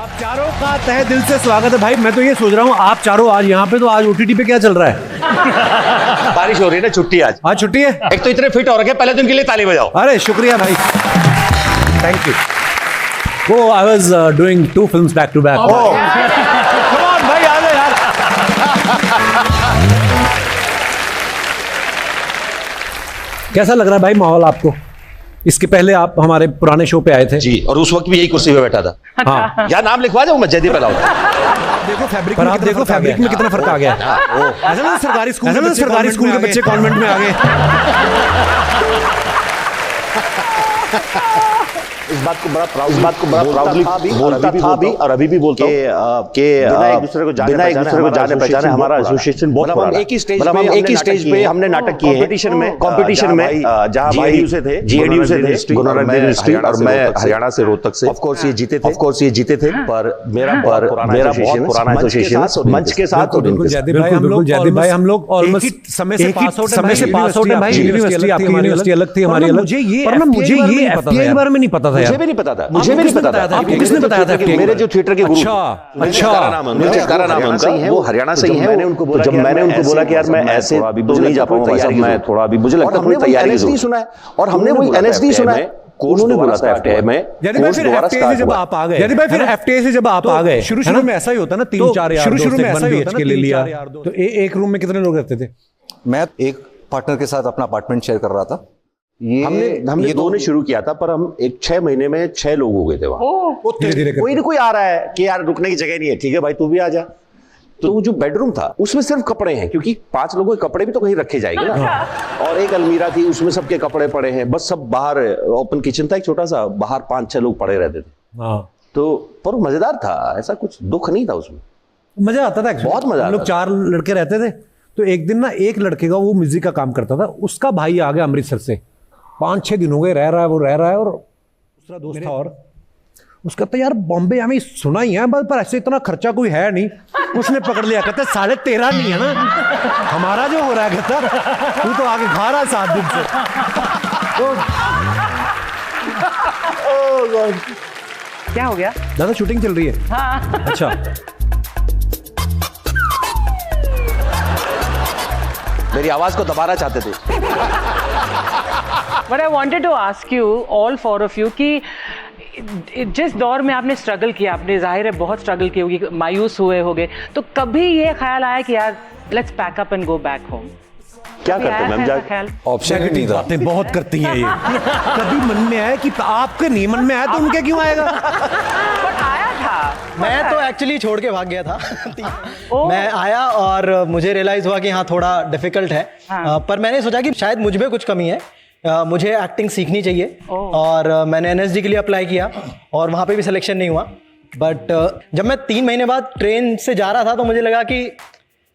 आप चारों का तहे दिल से स्वागत है भाई। मैं तो ये सोच रहा हूँ आप चारों आज यहाँ पे, तो आज ओटीटी पे क्या चल रहा है? बारिश हो रही है ना, छुट्टी आज छुट्टी है। एक तो इतने फिट हो रखे, पहले दिन के लिए ताली बजाओ। अरे शुक्रिया भाई, थैंक यू। वो I was doing 2 films back to back. Come on भाई, आ जाओ यार। कैसा लग रहा है भाई माहौल आपको? इसके पहले आप हमारे पुराने शो पे आए थे जी, और उस वक्त भी यही कुर्सी पे बैठा था। हाँ, यार नाम लिखवा जाऊं मैं, जयदीप पहला। देखो फैब्रिक पर, आप देखो फैब्रिक में कितना फर्क आ गया। ऐसा ना सरकारी स्कूल के बच्चे कॉन्वेंट में आ गए। इस बात को बड़ा प्राउडली बोलता था भी और अभी भी बोलता हूं कि बिना एक दूसरे को जाने पहचाने हमारा एसोसिएशन बहुत पुराना है। मतलब हम एक ही स्टेज पे हमने नाटक किए कंपटीशन में जहां भाई जीएडयू से थे गुरुनानक यूनिवर्सिटी, और मैं हरियाणा से रोहतक से। ऑफ कोर्स ये जीते थे, पर मेरा बहुत पुराना एसोसिएशन मंच के साथ। जयदीप भाई हम लोग ऑलमोस्ट समय से पास आउट है भाई। यूनिवर्सिटी आपकी यूनिवर्सिटी अलग थी, हमारी अलग। मुझे ये एफटीआई के बारे में नहीं पता था। मुझे भी नहीं पता था। आपको किसने बताया था? मेरे जो थिएटर के गुरु, चित्कारा नाम है उनका, वो हरियाणा से ही है। जब मैंने उनको बोला कि यार मैं ऐसे तो नहीं जा पाऊंगा, मैं थोड़ा अभी मुझे लगता है तैयारी एनएसडी सुना है, और हमने वही एनएसडी सुना है। उन्होंने बोला था एफटीआई में। यदि भाई फिर एफटीआई से जब आप आ गए, शुरू में ऐसा ही होता ना, 3-4 यार शुरू में ऐसा ही होता ना, ले लिया। तो एक रूम में कितने लोग रहते थे? मैं एक पार्टनर के साथ अपना अपार्टमेंट शेयर कर रहा था। हमने दो ने शुरू किया था, पर हम 6 महीने में 6 लोग हो गए थे वहां। धीरे-धीरे कोई ना कोई आ रहा है कि यार रुकने की जगह नहीं है, ठीक है भाई तू भी आ जा। तो वो जो बेडरूम था उसमें सिर्फ कपड़े हैं, क्योंकि 5 लोगों के कपड़े भी तो कहीं रखे जाएंगे ना। और एक अलमीरा थी, उसमें सबके कपड़े पड़े हैं, बस सब बाहर। ओपन किचन था एक छोटा सा, बाहर 5-6 लोग पड़े रहते थे। तो पर मजेदार था, ऐसा कुछ दुख नहीं था उसमें, मजा आता था। बहुत मजा। हम लोग 4 लड़के रहते थे, तो एक दिन ना एक लड़के का, वो म्यूजिक का काम करता था, उसका भाई आ गया अमृतसर से। 5-6 दिन हो गए रह रहा है, और दूसरा दोस्त था, और उसका तो यार बॉम्बे हमें सुना ही है, पर ऐसे इतना खर्चा कोई है नहीं। उसने पकड़ लिया, कहते 13.5 नहीं है ना हमारा जो हो रहा है, कहता तू तो आगे खा रहा है 7 दिन से। क्या हो गया? दादा शूटिंग चल रही है। हाँ। अच्छा, मेरी आवाज को दबाना चाहते थे। But I wanted to ask you, all 4 of you, कि जिस दौर में आपने स्ट्रगल किया, आपने जाहिर है बहुत स्ट्रगल की होगी, मायूस हुए होगे, तो कभी ये ख्याल आया कि यार let's pack up and go back home? क्या करते मैम? ख्याल ऑप्शन ही नहीं था। बातें बहुत करती हैं ये। कभी मन में आया कि आपके नहीं मन में आया तो उनके क्यों आएगा? But आया था। मैं तो एक्चुअली छोड़ के भाग गया था। मैं आया और मुझे रियलाइज हुआ कि हाँ थोड़ा डिफिकल्ट है। पर मैंने सोचा कि शायद मुझ में कुछ कमी है, मुझे एक्टिंग सीखनी चाहिए। और मैंने एनएसडी के लिए अप्लाई किया, और वहाँ पे भी सिलेक्शन नहीं हुआ। बट जब मैं 3 महीने बाद ट्रेन से जा रहा था, तो मुझे लगा कि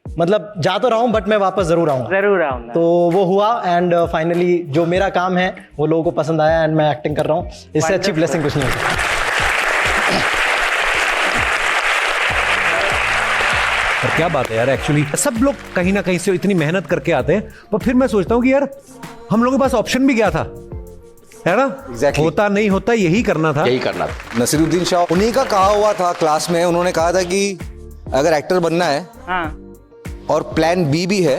मतलब जा तो रहा हूँ, बट मैं वापस जरूर आऊँगा। तो वो हुआ, एंड फाइनली जो मेरा काम है वो लोगों को पसंद आया, एंड मैं एक्टिंग कर रहा हूँ। इससे अच्छी ब्लेसिंग कुछ नहीं होती। और क्या बात है यार, एक्चुअली सब लोग कहीं ना कहीं से इतनी मेहनत करके आते हैं, पर फिर मैं सोचता हूँ कि यार हम लोगों के पास ऑप्शन भी क्या था, है ना? Exactly. होता नहीं होता यही करना था। नसीरुद्दीन शाह, उन्हीं का कहा हुआ था क्लास में। उन्होंने कहा था कि अगर एक्टर बनना है और प्लान बी भी है,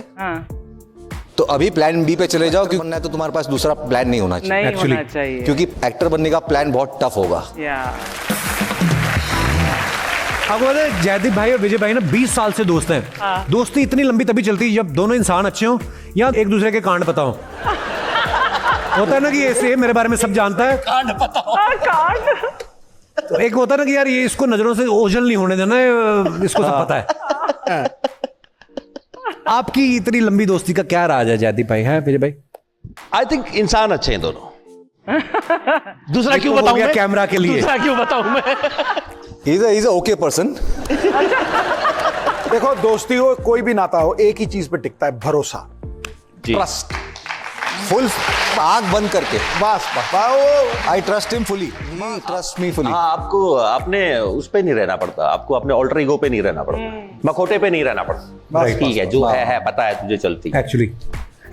तो अभी प्लान बी पे चले जाओ, क्योंकि बनना है तो तुम्हारे पास दूसरा प्लान नहीं होना चाहिए एक्चुअली, क्योंकि एक्टर बनने का प्लान बहुत टफ होगा। अब जयदीप भाई और विजय भाई ना 20 साल से दोस्त हैं। दोस्ती इतनी लंबी तभी चलती है जब दोनों इंसान अच्छे हों या एक दूसरे के कांड पता हो। होता है ना कि ऐसे मेरे बारे में सब जानता है, कांड पता हो। तो एक होता है ना कि यार ये इसको नजरों से ओझल नहीं होने देना है, इसको सब पता है। आपकी इतनी लंबी दोस्ती का क्या राज है जयदीप भाई, है विजय भाई? आई थिंक इंसान अच्छे हैं दोनों। दूसरा क्यों बताऊं मैं? कैमरा के लिए दूसरा क्यों बताऊं मैं? He's a okay person. देखो दोस्ती हो, कोई भी नाता हो, एक ही चीज पे टिकता है, भरोसा, ट्रस्ट। फुल आंख बंद करके, बस I trust him fully, trust me fully. आपको अपने उस पे नहीं रहना पड़ता, आपको अपने ऑल्टर ईगो पे नहीं रहना पड़ता, मखोटे पे नहीं रहना पड़ता। ठीक है, जो है पता है तुझे चलती। एक्चुअली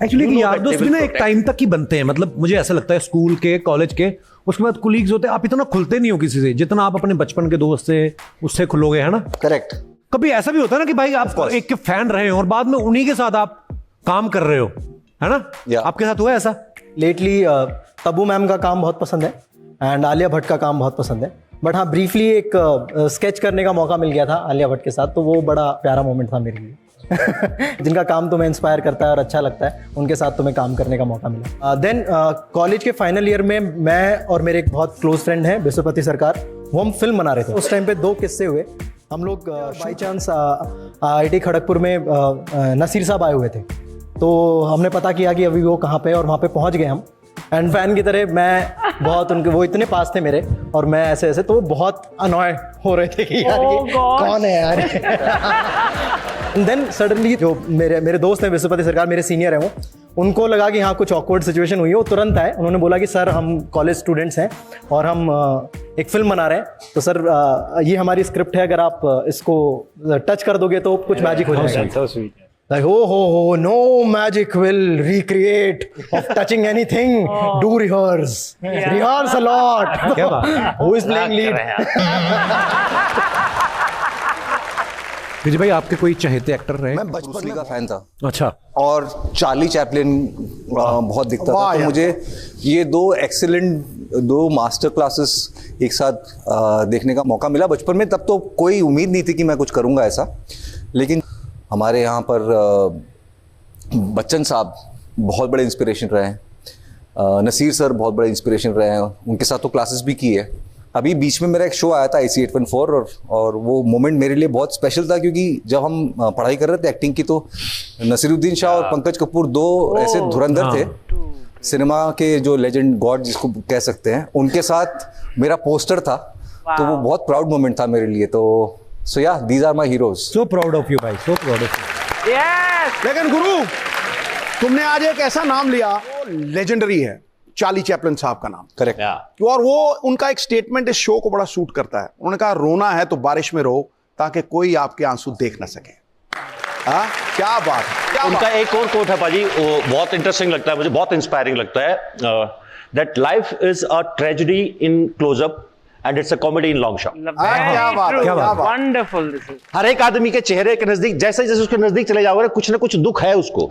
एक्चुअली यार दोस्त भी ना एक टाइम तक ही बनते हैं, मतलब मुझे ऐसा लगता है स्कूल के, कॉलेज के, उसके बाद कुलीग्स होते हैं, आप इतना खुलते नहीं हो किसी से जितना आप अपने बचपन के दोस्त से उससे खुलोगे, है ना? करेक्ट। कभी ऐसा भी होता है ना कि भाई आप एक के फैन रहे हो और बाद में उन्हीं के साथ आप काम कर रहे हो, है ना? आपके साथ हुआ ऐसा? लेटली तब्बू मैम का काम बहुत पसंद है एंड आलिया भट्ट का काम बहुत पसंद है, बट हाँ ब्रीफली एक स्केच करने का मौका मिल गया था आलिया भट्ट के साथ, तो वो बड़ा प्यारा मोमेंट था मेरे लिए। जिनका काम तुम्हें इंस्पायर करता है और अच्छा लगता है, उनके साथ तुम्हें काम करने का मौका मिला। देन कॉलेज के फाइनल ईयर में मैं और मेरे एक बहुत क्लोज फ्रेंड हैं विश्वपति सरकार, वो हम फिल्म बना रहे थे। उस टाइम पे 2 किस्से हुए। हम लोग बाई चांस IIT खड़गपुर में नसीर साहब आए हुए थे, तो हमने पता किया कि अभी वो कहाँ पे है और वहाँ पे पहुँच गए हम। एंड फैन की तरह मैं बहुत उनके, वो इतने पास थे मेरे और मैं ऐसे ऐसे, तो वो बहुत अनॉय हो रहे थे कि यार ये कौन है यार। देन सडनली जो मेरे दोस्त हैं विश्वपति सरकार, मेरे सीनियर हैं, वो उनको लगा कि हाँ कुछ ऑकवर्ड सिचुएशन हुई है, वो तुरंत आए। उन्होंने बोला कि सर हम कॉलेज स्टूडेंट्स हैं और हम एक फिल्म बना रहे हैं, तो सर ये हमारी स्क्रिप्ट है, अगर आप इसको टच कर दोगे तो कुछ मैजिक हो जाएगा। Like, oh, no magic will recreate of touching anything. Do rehearse. Rehearse a lot. Who is playing lead? विजय भाई आपके कोई चहेते एक्टर रहे? मैं बचपन का फैन था। अच्छा। और चार्ली चैपलिन बहुत दिखता था, तो मुझे ये 2 एक्सीलेंट 2 मास्टर क्लासेस एक साथ देखने का मौका मिला बचपन में। तब तो कोई उम्मीद नहीं थी कि मैं कुछ करूँगा ऐसा, लेकिन हमारे यहाँ पर बच्चन साहब बहुत बड़े इंस्पिरेशन रहे हैं, नसीर सर बहुत बड़े इंस्पिरेशन रहे हैं, उनके साथ तो क्लासेस भी की है। अभी बीच में मेरा एक शो आया था IC 814 और वो मोमेंट मेरे लिए बहुत स्पेशल था, क्योंकि जब हम पढ़ाई कर रहे थे एक्टिंग की, तो नसीरुद्दीन शाह और पंकज कपूर 2 ऐसे धुरंधर थे सिनेमा के, जो लेजेंड गॉड जिसको कह सकते हैं, उनके साथ मेरा पोस्टर था। तो वो बहुत प्राउड मोमेंट था मेरे लिए। तो So yeah, these are my heroes. So proud of you, भाई. So proud of you. Yes! लेकिन गुरु, तुमने आज एक ऐसा नाम लिया वो लेजेंडरी है, चार्ली चैपलिन साहब का नाम। करेक्ट। और वो उनका एक स्टेटमेंट इस शो को बड़ा सूट करता है। उन्होंने कहा रोना है तो बारिश में रो, ताकि कोई आपके आंसू देख ना सके। हाँ, क्या बात है। उनका एक और कोट है पाजी, वो बहुत इंटरेस्टिंग लगता है मुझे, बहुत इंस्पायरिंग लगता है। That life is a tragedy in close up and it's a comedy in long shot. क्या बात। वंडरफुल। दिस इज हर एक आदमी के चेहरे के नजदीक, जैसे जैसे उसके नजदीक चले जाओगे, कुछ ना कुछ दुख है उसको।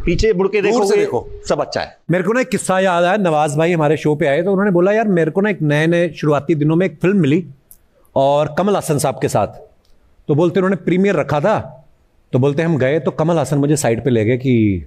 पीछे मुड़ के देखो, सब अच्छा है। मेरे को ना एक किस्सा याद आया, नवाज भाई हमारे शो पे आए तो उन्होंने बोला यार मेरे को ना एक नए शुरुआती दिनों में एक फिल्म मिली और कमल हसन साहब के साथ, तो बोलते उन्होंने प्रीमियर रखा था, तो बोलते हम गए तो कमल हसन मुझे साइड पे ले गए कि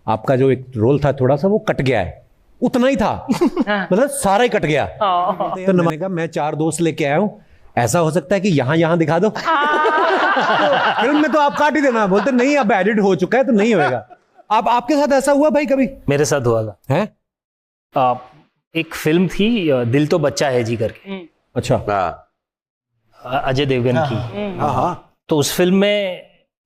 आपका जो एक रोल था थोड़ा सा वो कट गया है। उतना ही था, मतलब सारा ही कट गया। तो मैंने कहा मैं 4 दोस्त लेके आया हूं, ऐसा हो सकता है कि यहां दिखा दो। फिल्म में तो आप काट ही देना। बोलते नहीं अब एडिट हो चुका है तो नहीं होएगा। आपके साथ ऐसा हुआ भाई कभी? मेरे साथ हुआ था। है? एक फिल्म थी दिल तो बच्चा है जी करके। अच्छा। अजय देवगन की। तो उस फिल्म में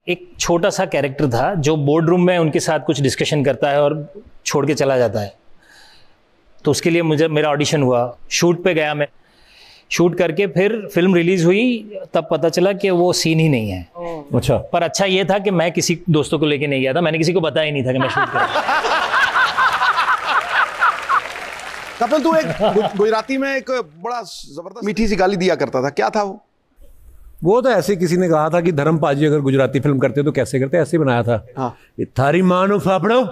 एक छोटा सा कैरेक्टर था जो बोर्ड रूम में उनके साथ कुछ डिस्कशन करता है और छोड़ के चला जाता है। तो उसके लिए मेरा ऑडिशन हुआ, शूट पे गया मैं, शूट करके फिर फिल्म रिलीज हुई, तब पता चला कि वो सीन ही नहीं है। अच्छा। पर अच्छा ये था कि मैं किसी दोस्तों को लेके नहीं गया था, मैंने किसी को बताया ही नहीं था कि मैं शूट कर रहा हूं। कपिल, तू एक गुजराती में एक बड़ा जबरदस्त मीठी सी गाली दिया करता था, क्या था वो? वो तो ऐसे किसी ने कहा था कि धर्म पाजी अगर गुजराती फिल्म करते तो कैसे करते, ऐसे बनाया था। हाँ। थारी मानो फापड़ो।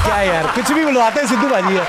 क्या यार, कुछ भी बुलवाते हैं सिद्धू बाजी है।